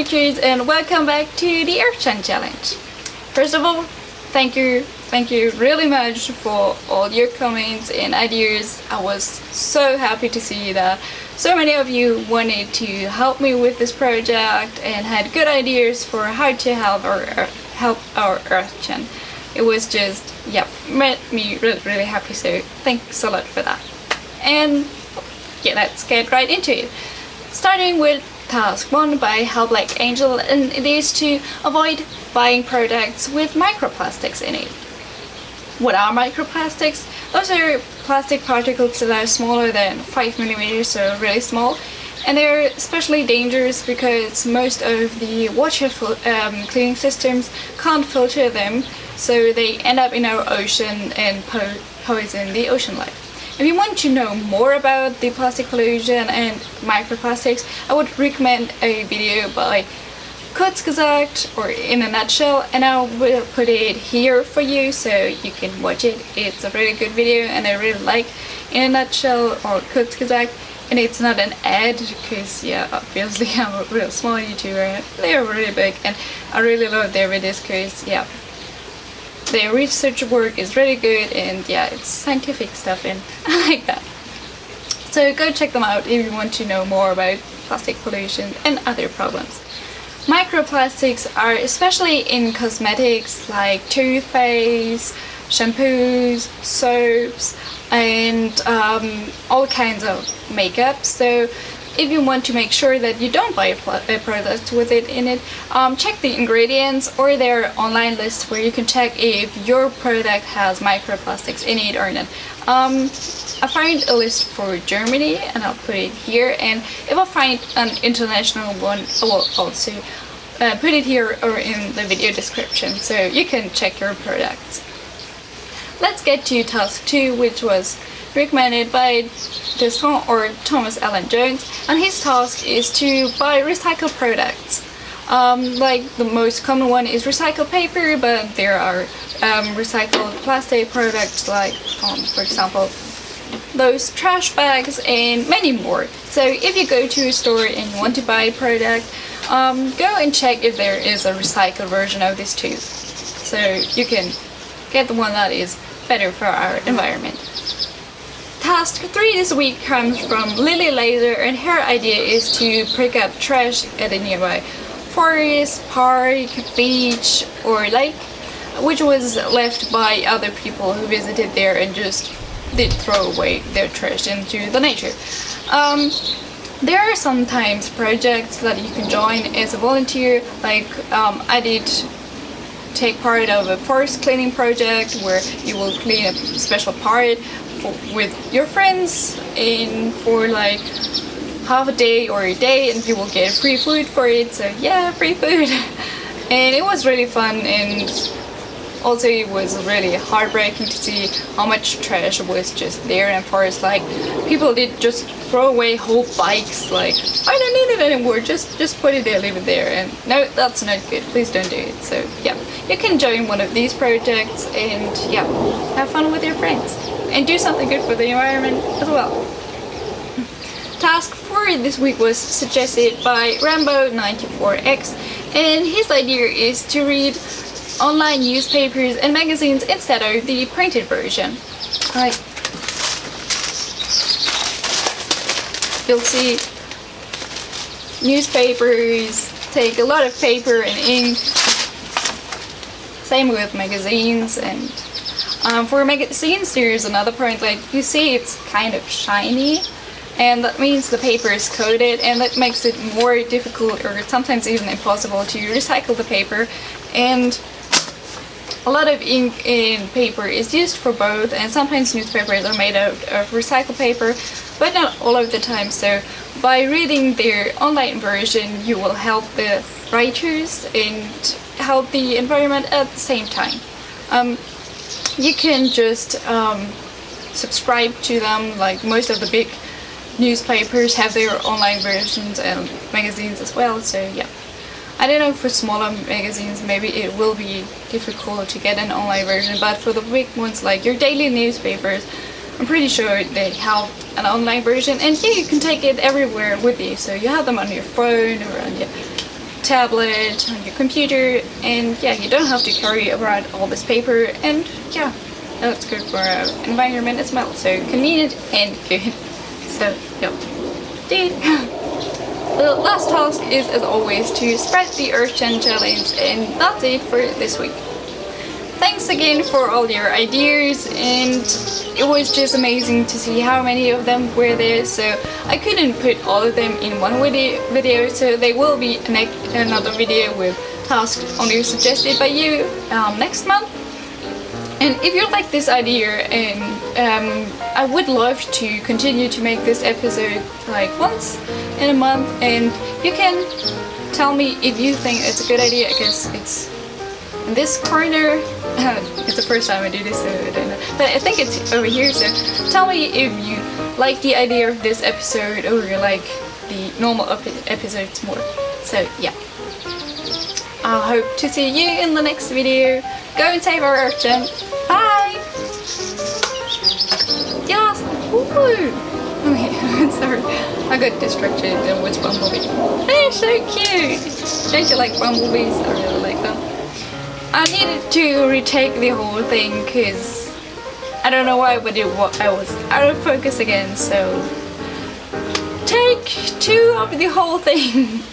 creatures, and welcome back to the Earth Challenge. First of all, thank you really much for all your comments and ideas. I was so happy to see that so many of you wanted to help me with this project and had good ideas for how to help our Earth Chan. It was just, made me really happy, so thanks a lot for that. And yeah, let's get right into it. Starting with task 1 by Help Like Angel, and it is to avoid buying products with microplastics in it. What are microplastics? Those are plastic particles that are smaller than 5 millimeters, so really small. And they're especially dangerous because most of the water cleaning systems can't filter them, so they end up in our ocean and poison the ocean life. If you want to know more about the plastic pollution and microplastics, I would recommend a video by Kurzgesagt, or In a Nutshell, and I will put it here for you so you can watch it. It's a really good video and I really like In a Nutshell or Kurzgesagt, and it's not an ad because obviously I'm a real small YouTuber. They're really big and I really love their videos because their research work is really good, and it's scientific stuff and I like that. So go check them out if you want to know more about plastic pollution and other problems. Microplastics are especially in cosmetics like toothpaste, shampoos, soaps, and all kinds of makeup. So if you want to make sure that you don't buy a product with it in it, check the ingredients or their online list where you can check if your product has microplastics in it or not. I found a list for Germany and I'll put it here, and if I find an international one I will also put it here or in the video description so you can check your products. Let's get to task 2, which was recommended by Thomas Allen Jones, and his task is to buy recycled products. Like the most common one is recycled paper, but there are recycled plastic products like, for example, those trash bags and many more. So if you go to a store and you want to buy a product, go and check if there is a recycled version of this too, so you can get the one that is better for our environment. Task 3 this week comes from Lily Laser, and her idea is to pick up trash at a nearby forest, park, beach or lake, which was left by other people who visited there and just did throw away their trash into the nature. There are sometimes projects that you can join as a volunteer, like I did take part of a forest cleaning project where you will clean a special part with your friends for like half a day or a day, and you will get free food for it. So free food. And it was really fun, and also it was really heartbreaking to see how much trash was just there in the forest. Like people did just throw away whole bikes, like I don't need it anymore, just put it there, leave it there, and no, that's not good, please don't do it. So you can join one of these projects and have fun with your friends and do something good for the environment as well. Task 4 this week was suggested by Rambo94X, and his idea is to read online newspapers and magazines instead of the printed version. You'll see newspapers take a lot of paper and ink, same with magazines. And for magazines there's another point, like you see it's kind of shiny, and that means the paper is coated, and that makes it more difficult or sometimes even impossible to recycle the paper. And a lot of ink in paper is used for both, and sometimes newspapers are made out of recycled paper, but not all of the time. So by reading their online version you will help the writers and help the environment at the same time. You can just subscribe to them, like most of the big newspapers have their online versions and magazines as well, so I don't know, for smaller magazines maybe it will be difficult to get an online version, but for the big ones like your daily newspapers, I'm pretty sure they have an online version, and you can take it everywhere with you, so you have them on your phone or on your tablet, on your computer, and yeah, you don't have to carry around all this paper, and yeah, that's good for our environment as well, so convenient and good. So yeah, dude. The last task is, as always, to spread the Earth Gen challenge, and that's it for this week. Thanks again for all your ideas, and it was just amazing to see how many of them were there, so I couldn't put all of them in one video, so there will be another video with tasks only suggested by you next month. And if you like this idea, and I would love to continue to make this episode like once in a month, and you can tell me if you think it's a good idea. I guess it's in this corner. It's the first time I do this, so I don't know. But I think it's over here, so tell me if you like the idea of this episode or you like the normal episodes more. So yeah. I hope to see you in the next video. Go and save our Earth Gen. Bye! Yes! Woohoo! Okay, sorry. I got distracted with Bumblebee. They're so cute! Don't you like bumblebees? I really like them. I needed to retake the whole thing because I don't know why, but I was out of focus again, so take 2 of the whole thing.